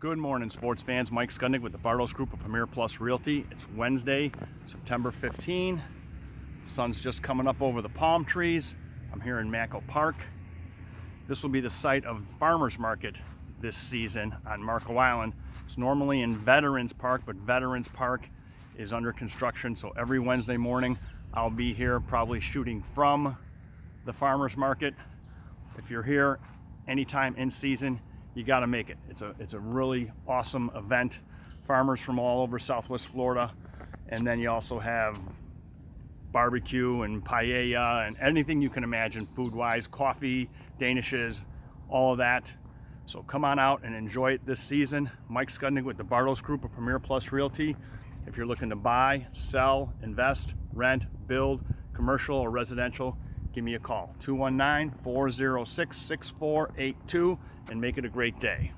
Good morning, sports fans. Mike Skudnick with the Bartos Group of Premier Plus Realty. It's Wednesday, September 15. Sun's just coming up over the palm trees. I'm here in Mako Park. This will be the site of Farmers Market this season on Mako Island. It's normally in Veterans Park, but Veterans Park is under construction, so every Wednesday morning I'll be here probably shooting from the Farmers Market. If you're here anytime in season, you got to make it. It's a really awesome event. Farmers from all over Southwest Florida, and then you also have barbecue and paella and anything you can imagine food-wise, coffee, danishes, all of that. So come on out and enjoy it this season. Mike Skudnick with the Bartos Group of Premier Plus Realty. If you're looking to buy, sell, invest, rent, build, commercial or residential, give me a call, 219-406-6482, and make it a great day.